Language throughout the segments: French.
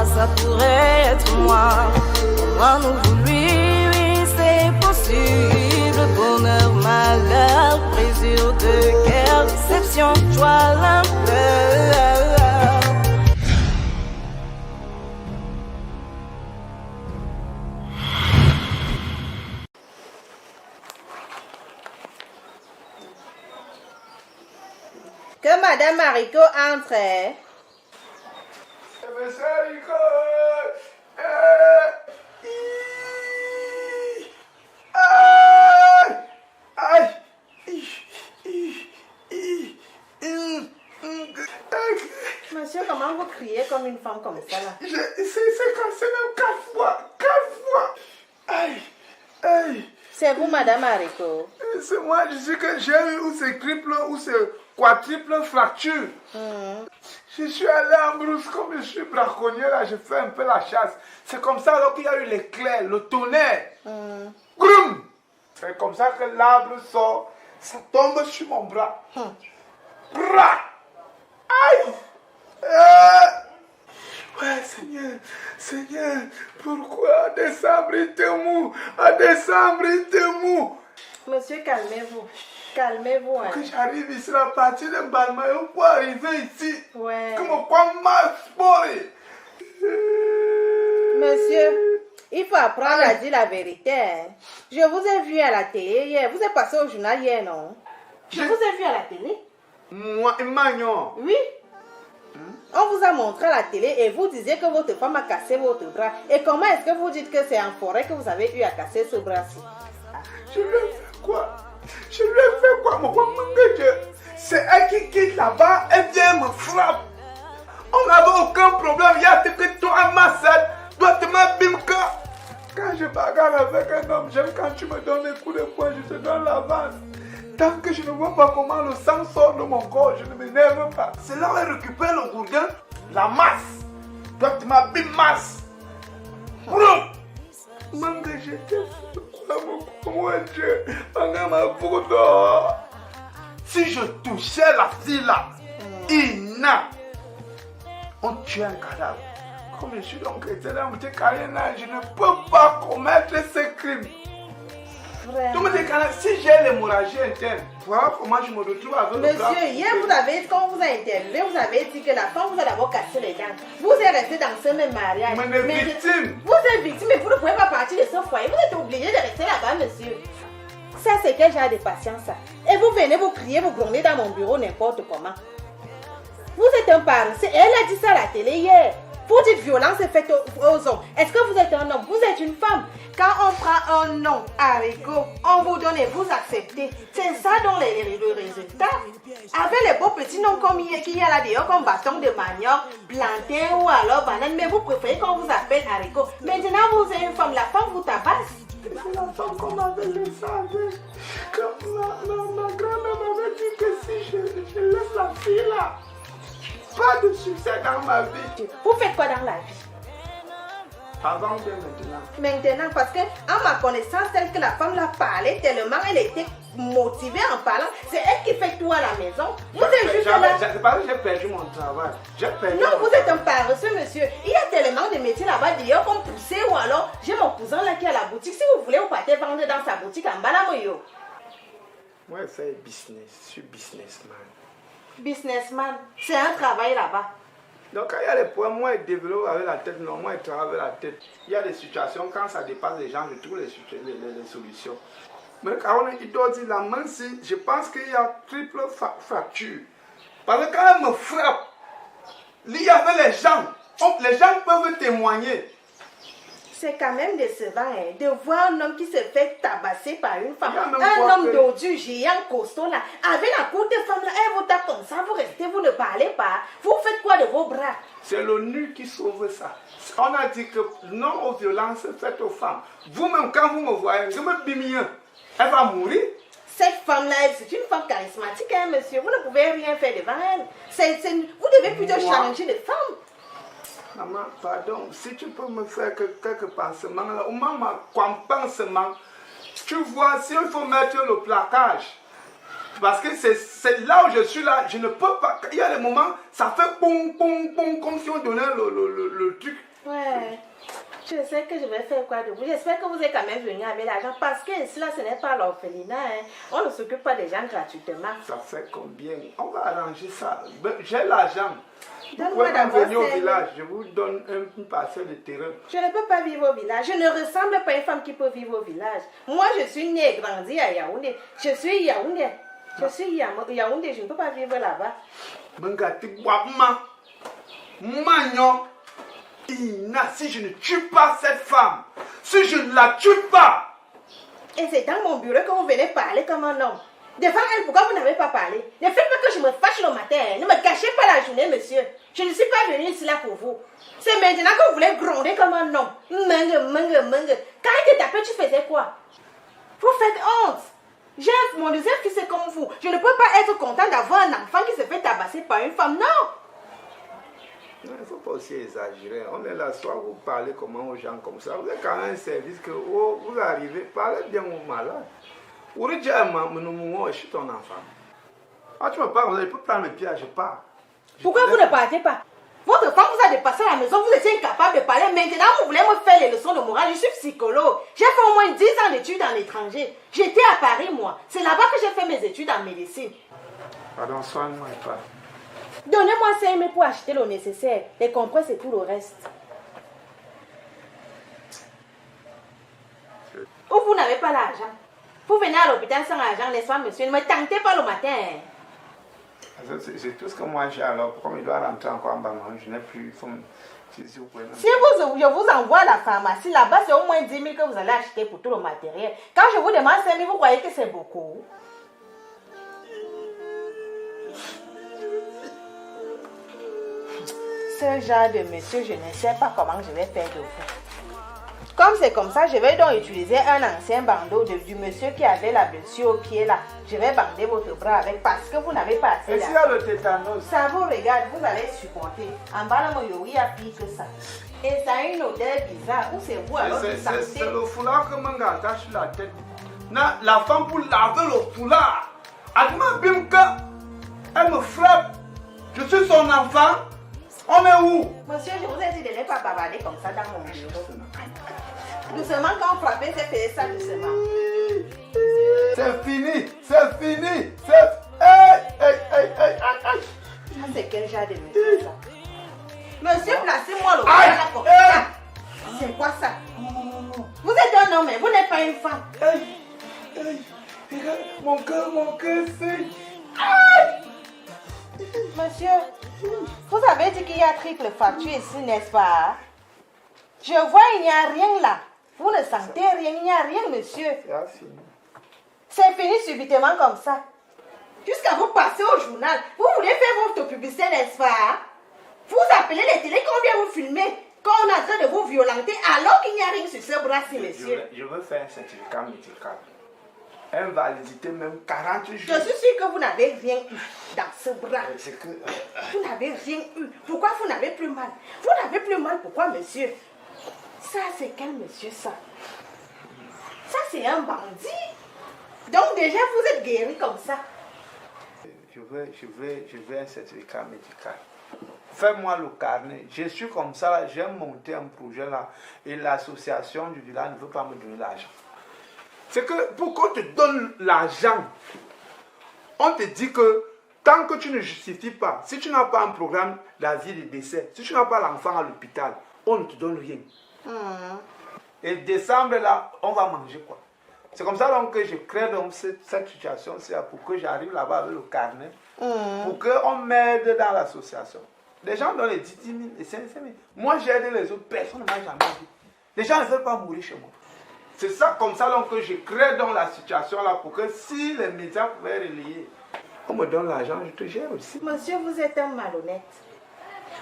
ça pourrait être moi. Moi, nous, lui, oui, c'est possible. Bonheur, malheur, plaisir de guerre, déception, joie, l'impleur. Que Madame Mariko entre. Monsieur Mariko, Monsieur, comment vous criez comme une femme comme ça là? C'est même 4 fois. 4 fois. Aïe, aïe. C'est vous, Madame Mariko. C'est moi, je sais que j'ai eu ou c'est triple ou c'est quadruple fracture. Je suis allé en brousse, comme je suis braconnier là, je fais un peu la chasse. C'est comme ça alors qu'il y a eu l'éclair, le tonnerre. Groum! C'est comme ça que l'arbre sort, ça tombe sur mon bras. Bras! Aïe! Ouais, Seigneur, pourquoi en décembre il était mou? En décembre il était mou. Monsieur, calmez-vous. Calmez-vous. Hein. Que j'arrive ici à partir de Balmayo pour arriver ici. Ouais. Comme quoi mal sporé. Monsieur, il faut apprendre à dire la vérité. Hein. Je vous ai vu à la télé hier. Vous êtes passé au journal hier, non? Je vous ai vu à la télé. Moi, Emmanuel. Oui. On vous a montré à la télé et vous disiez que votre femme a cassé votre bras. Et comment est-ce que vous dites que c'est en forêt que vous avez eu à casser ce bras-ci? Je lui ai fait quoi? C'est elle qui quitte là-bas, elle vient me frappe. On n'avait aucun problème. Il y a que toi, Massad, toi, tu m'as bimka. Quand je bagarre avec un homme, j'aime quand tu me donnes des coups de poing, je te donne l'avance. Tant que je ne vois pas comment le sang sort de mon corps, je ne m'énerve pas. C'est là où elle récupère le gourdin, la masse. Toi, tu m'as bim masse. Manga, j'étais fou. Mon Dieu, si je touchais la fille là, Ina, on tue un cadavre. Comme je suis donc chrétien, je ne peux pas commettre ce crime. Si j'ai l'hémorragie interne, voilà comment je me retrouve avec le bras. Monsieur, hier vous avez, quand on vous a interviewé, vous avez dit que la femme vous a d'abord cassé les dents. Vous êtes resté dans ce même mariage. Mais victime. Vous êtes victime, mais vous ne pouvez pas partir de ce foyer. Vous êtes obligé de rester là-bas, monsieur. Ça, c'est quel genre de patience, ça? Et vous venez vous crier, vous gronder dans mon bureau n'importe comment. Vous êtes un paresseux. Elle a dit ça à la télé hier. Vous dites violence est faite aux hommes. Est-ce que vous êtes un homme? Vous êtes une femme. Quand on prend un nom, haricot, on vous donne et vous acceptez. C'est ça dont le résultat. Avec les beaux petits noms comme qu'il y a là dehors, comme bâton de manioc, plantain ou alors banane, mais vous préférez qu'on vous appelle haricot. Maintenant, vous êtes une femme, la femme vous tabasse. C'est la femme qu'on m'avait laissé avec. Comme ma grand-mère m'avait dit que si je laisse la fille là, pas de succès dans ma vie. Vous faites quoi dans la vie? Avant que maintenant. Maintenant, parce que à ma connaissance, telle que la femme l'a parlé tellement, elle était motivée en parlant. C'est elle qui fait tout à la maison. Vous êtes juste là. C'est pas que j'ai perdu mon travail. Non, vous êtes un paresseux, monsieur. Il y a tellement de métiers là-bas d'ailleurs comme pousser ou alors j'ai mon cousin là qui est à la boutique. Si vous voulez, vous partez vendre dans sa boutique en Balamoyo. Moi, je fais business. Je suis businessman. Businessman, c'est un travail là-bas. Donc, quand il y a des problèmes, moi, je développe avec la tête. Non, moi, je travaille avec la tête. Il y a des situations, quand ça dépasse les gens, je trouve les solutions. Mais quand il doit dire la main, si, je pense qu'il y a triple fracture. Parce que quand elle me frappe, il y avait les gens peuvent témoigner. C'est quand même décevant hein, de voir un homme qui se fait tabasser par une femme. Un homme dodu, géant, costaud là. Avec la courte femme là, elle vous tape comme ça, vous restez, vous ne parlez pas. Vous faites quoi de vos bras? C'est l'ONU qui sauve ça. On a dit que non aux violences faites aux femmes. Vous-même, quand vous me voyez, je me bimie. Elle va mourir. Cette femme-là, c'est une femme charismatique, hein, monsieur. Vous ne pouvez rien faire devant elle. Vous devez plutôt challenger les femmes. Maman, pardon, si tu peux me faire quelques pansements, là, au moment qu'un pansement, tu vois, si il faut mettre le plaquage, parce que c'est là où je suis là, je ne peux pas, il y a des moments, ça fait boum, boum, boum, comme si on donnait le truc, Ouais. Je sais que je vais faire quoi de vous. J'espère que vous êtes quand même venu avec l'argent parce que ici, là, ce n'est pas l'orphelinat. Hein. On ne s'occupe pas des gens gratuitement. Ça fait combien? On va arranger ça. J'ai l'argent. Vous Donne-moi pouvez d'abord venir au 5 000. village. Je vous donne une parcelle de terrain. Je ne peux pas vivre au village. Je ne ressemble pas à une femme qui peut vivre au village. Moi, je suis née et grandie à Yaoundé. Je suis Yaoundé. Je suis Yaoundé. Je ne peux pas vivre là-bas. Mengati Wapma. Magnon. Ina, si je ne tue pas cette femme, si je ne la tue pas. Et c'est dans mon bureau que vous venez parler comme un homme. Devant elle, pourquoi vous n'avez pas parlé? Ne faites pas que je me fâche le matin. Ne me gâchez pas la journée, monsieur. Je ne suis pas venue ici là pour vous. C'est maintenant que vous voulez gronder comme un homme. Mengue. Quand il te tapait, tu faisais quoi? Vous faites honte. J'ai mon deuxième fils est comme vous. Je ne peux pas être content d'avoir un enfant qui se fait tabasser par une femme. Non. Il ne faut pas aussi exagérer. On est là, soit vous parlez comment aux gens comme ça. Vous avez quand même un service que vous arrivez, parlez bien aux malades. Vous dites, je suis ton enfant. Ah, tu me parles, je peux prendre mes pieds, je pars. Pourquoi vous ne partez pas? Votre femme vous a dépassé à la maison, vous étiez incapable de parler. Maintenant, vous voulez me faire les leçons de morale. Je suis psychologue. J'ai fait au moins 10 ans d'études à l'étranger. J'étais à Paris, moi. C'est là-bas que j'ai fait mes études en médecine. Pardon, soigne-moi et pas. Donnez-moi 5 000 pour acheter le nécessaire. Les compresses et tout le reste. Ou vous n'avez pas l'argent. Vous venez à l'hôpital sans argent, n'est-ce pas, monsieur? Ne me tentez pas le matin. C'est tout ce que moi j'ai alors. Comme il doit rentrer encore en Bangladesh, je n'ai plus. Si vous pouvez. Si je vous envoie à la pharmacie, là-bas, c'est au moins 10 000 que vous allez acheter pour tout le matériel. Quand je vous demande 5 000, vous croyez que c'est beaucoup? Ce genre de monsieur, je ne sais pas comment je vais faire de vous. Comme c'est comme ça, je vais donc utiliser un ancien bandeau du monsieur qui avait la blessure au pied là. Je vais bander votre bras avec parce que vous n'avez pas assez Et s'il y a le tétanos? Ça vous regarde, vous allez supporter. En bas là, il y a pire que ça. Et ça a une odeur bizarre. Où c'est vous alors qui sentez? C'est le foulard que Manga attache sur la tête. La femme pour laver le foulard. Adma Bimka, elle me frappe. Je suis son enfant. On est où? Monsieur, je vous ai dit de ne pas bavarder comme ça dans mon bureau. Doucement, quand on frappait, c'est fait ça doucement. C'est fini, c'est fini. Ça, c'est quel genre de monsieur ça? Monsieur, placez-moi le Aïe, bras là comme ça. C'est quoi ça? Vous êtes un homme, mais vous n'êtes pas une femme. Regarde, mon cœur saigne. Monsieur, vous avez dit qu'il y a triple fracture ici, n'est-ce pas? Je vois, il n'y a rien là. Vous ne sentez rien, il n'y a rien, monsieur. C'est fini subitement comme ça. Jusqu'à vous passer au journal. Vous voulez faire votre publicité, n'est-ce pas? Vous appelez les télés qu'on vient vous filmer, quand on est en train de vous violenter, alors qu'il n'y a rien sur ce bras-ci, monsieur. Je veux faire un certificat médical. Invalidité même 40 jours. Je suis sûre que vous n'avez rien eu dans ce bras. C'est que... Vous n'avez rien eu. Pourquoi vous n'avez plus mal? Vous n'avez plus mal, pourquoi, monsieur? Ça, c'est quel monsieur, ça? Ça, c'est un bandit. Donc, déjà, vous êtes guéri comme ça. Je veux un certificat médical. Fais-moi le carnet. Je suis comme ça, j'ai monté un projet là. Et l'association du village ne veut pas me donner l'argent. C'est que pour qu'on te donne l'argent, on te dit que tant que tu ne justifies pas, si tu n'as pas un programme d'avis de décès, si tu n'as pas l'enfant à l'hôpital, on ne te donne rien. Et décembre là, on va manger quoi? C'est comme ça donc que je crée donc cette situation pour que j'arrive là-bas avec le carnet, pour qu'on m'aide dans l'association. Les gens donnent les 10 000 et 5 000. Moi j'ai aidé les autres, personne ne m'a jamais dit. Les gens ne veulent pas mourir chez moi. C'est ça comme ça donc que je crée dans la situation là pour que si les médias pouvaient relayer, on me donne l'argent, je te gère aussi. Monsieur, vous êtes un malhonnête.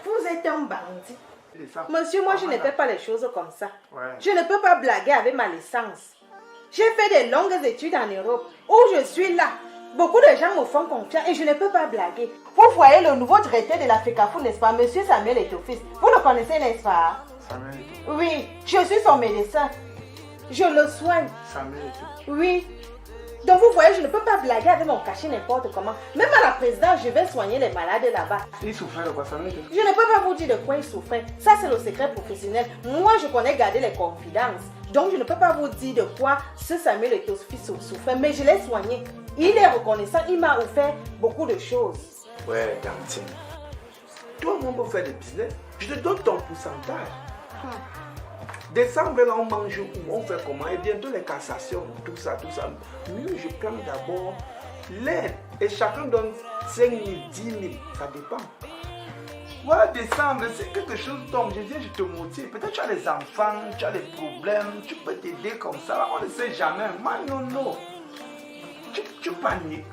Vous êtes un bandit. Monsieur, moi je ne fais pas les choses comme ça. Ouais. Je ne peux pas blaguer avec ma licence. J'ai fait des longues études en Europe où je suis là. Beaucoup de gens me font confiance et je ne peux pas blaguer. Vous voyez le nouveau directeur de l'Africafoot, n'est-ce pas, monsieur Samuel Etofis? Vous le connaissez, n'est-ce pas? Samuel Etofis. Oui, je suis son médecin. Je le soigne. Samuel Etofis. Oui. Donc vous voyez, je ne peux pas blaguer avec mon cachet n'importe comment. Même à la présidence, je vais soigner les malades là-bas. Il souffrait de quoi ça? Je ne peux pas vous dire de quoi il souffrait. Ça, c'est le secret professionnel. Moi, je connais garder les confidences. Donc, je ne peux pas vous dire de quoi ce Samuel Etofi souffrait. Mais je l'ai soigné. Il est reconnaissant. Il m'a offert beaucoup de choses. Ouais, Dantine. Toi, on peut faire des business. Je te donne ton pourcentage. Décembre, là, on mange où? On fait comment? Et bientôt, les cassations, tout ça. Mieux, je prends d'abord l'aide. Et chacun donne 5 000, 10 000. Ça dépend. Voilà, décembre, c'est quelque chose tombe. Je viens, je te motive. Peut-être tu as des enfants, tu as des problèmes. Tu peux t'aider comme ça. On ne sait jamais. Non. Tu paniques.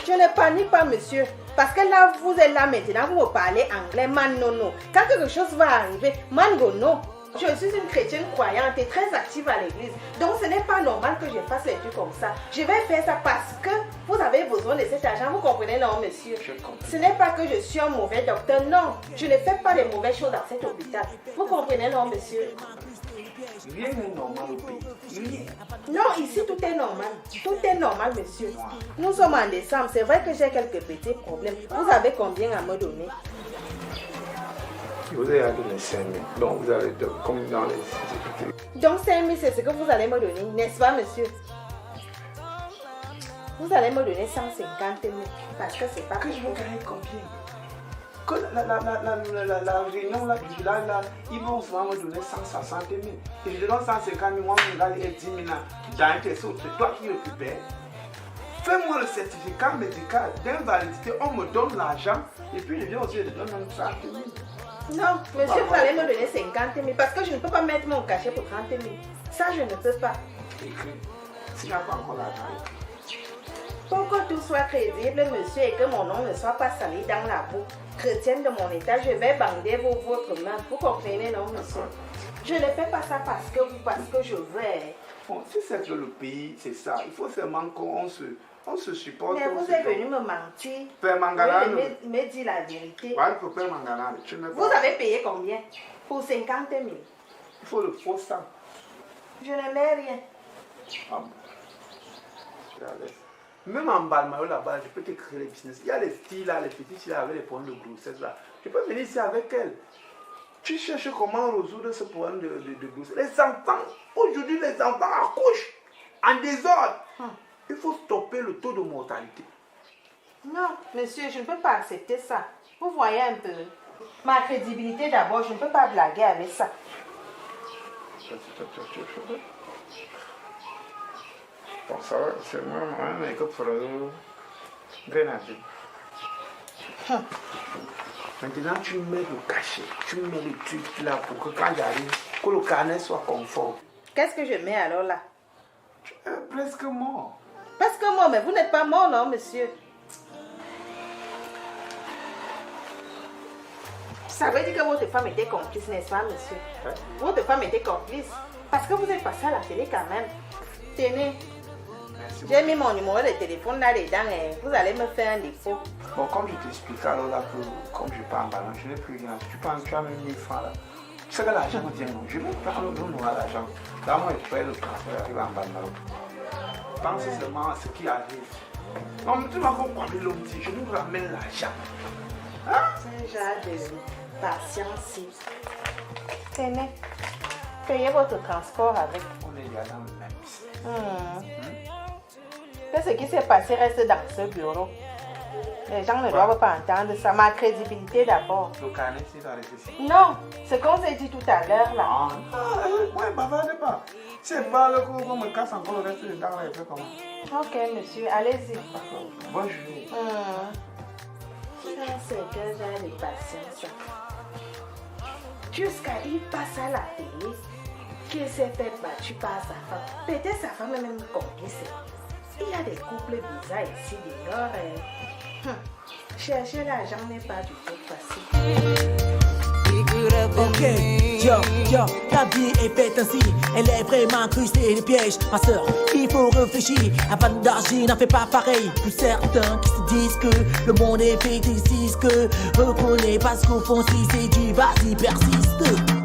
Je ne panique pas, monsieur. Parce que là, vous êtes là maintenant, vous me parlez anglais, man, non. Quand quelque chose va arriver, man, non. Je suis une chrétienne croyante et très active à l'église. Donc, ce n'est pas normal que je fasse les trucs comme ça. Je vais faire ça parce que vous avez besoin de cet argent. Vous comprenez, non, monsieur? Je comprends. Ce n'est pas que je suis un mauvais docteur. Non, je ne fais pas de mauvaises choses dans cet hôpital. Vous comprenez, non, monsieur? Rien n'est normal au pays. Rien. Non, ici, tout est normal. Tout est normal, monsieur. Nous sommes en décembre. C'est vrai que j'ai quelques petits problèmes. Vous avez combien à me donner? Vous avez donné 5 000. Donc, vous avez comme dans les... Donc 5 000, c'est ce que vous allez me donner, n'est-ce pas, monsieur? Vous allez me donner 150 000, parce que c'est pas... Que je vais gagner combien? Que la réunion là, du village là, ils vont souvent me donner 160 000. Et je donne 150 000, moi je gagne 10 000 dans tes sous. C'est toi qui récupères. Fais-moi le certificat médical d'invalidité, on me donne l'argent et puis je viens aussi, je te donne même 30 000. Non, monsieur, vous allez me donner 50 000 parce que je ne peux pas mettre mon cachet pour 30 000. Ça, je ne peux pas. Écris. S'il n'y a pas encore l'argent. Pour que tout soit crédible, monsieur, et que mon nom ne soit pas sali dans la boue chrétienne de mon état, je vais bander votre main. Vous comprenez, non, monsieur? Je ne fais pas ça parce que je veux. Bon, si c'est que le pays, c'est ça. Il faut seulement qu'on se supporte. Mais vous êtes venu me mentir. Père Mangala. Me dire la vérité. Ouais, pour Père Mangala. Vous avez payé combien? Pour 50 000. Il faut le faux sang. Je ne mets rien. Ah bon. Même en Balmayo là-bas, je peux te créer les business. Il y a les filles là, les petites filles là, avec les problèmes de grossesse là. Je peux venir ici avec elles. Tu cherches comment résoudre ce problème de grossesse. Les enfants, aujourd'hui les enfants accouchent en désordre. Il faut stopper le taux de mortalité. Non, monsieur, je ne peux pas accepter ça. Vous voyez un peu. Ma crédibilité d'abord, je ne peux pas blaguer avec ça. Bon, ça va, c'est moi, mais que pour le grenadier. Maintenant, tu mets le cachet, tu mets le truc là pour que quand j'arrive, que le carnet soit conforme. Qu'est-ce que je mets alors là? Tu es presque mort. Presque mort, mais vous n'êtes pas mort, non, monsieur? Ça veut dire que votre femme était complice, n'est-ce pas, monsieur? Hein? Votre femme était complice. Parce que vous êtes passé à la télé quand même. Tenez. J'ai mis mon numéro de téléphone là-dedans et vous allez me faire un défaut. Bon, comme je t'explique alors là, que comme je pars en ballon, je n'ai plus rien. Tu as même 1000 francs là. Tu sais que l'argent me tient, non? Je vais prendre l'argent. Là, moi, je fais le transfert, arrive en ballon. Pense seulement à ce qui arrive. Non, mais tu m'as compris l'homme dit, je nous ramène l'argent. Hein? C'est un genre de patience. Tenez. Payez votre transport avec. On est déjà dans le même business. Qu'est-ce qui s'est passé reste dans ce bureau. Les gens ne doivent pas entendre ça. Ma crédibilité d'abord. Le carnet, c'est arrêté ici. Non, ce qu'on s'est dit tout à l'heure là. Ouais, bavardez pas. Si elle parle, qu'on me casse encore le reste des dents là, elle fait comment? Ok, monsieur, allez-y. Bonne journée. C'est que j'ai de patience. Jusqu'à il passe à la télé, qu'il s'est fait battu par sa femme. Peut-être sa femme est même complice. Il y a des couples bizarres ici dehors. Chercher l'argent n'est pas du tout facile. Ok, yo, ta vie est faite ainsi. Elle est vraiment incrustée de pièges. Ma soeur, il faut réfléchir avant d'agir, n'en fais pas pareil. Pour certains qui se disent que le monde est fait, ils disent que reconnais pas ce qu'au fond si c'est du vas-y, persiste.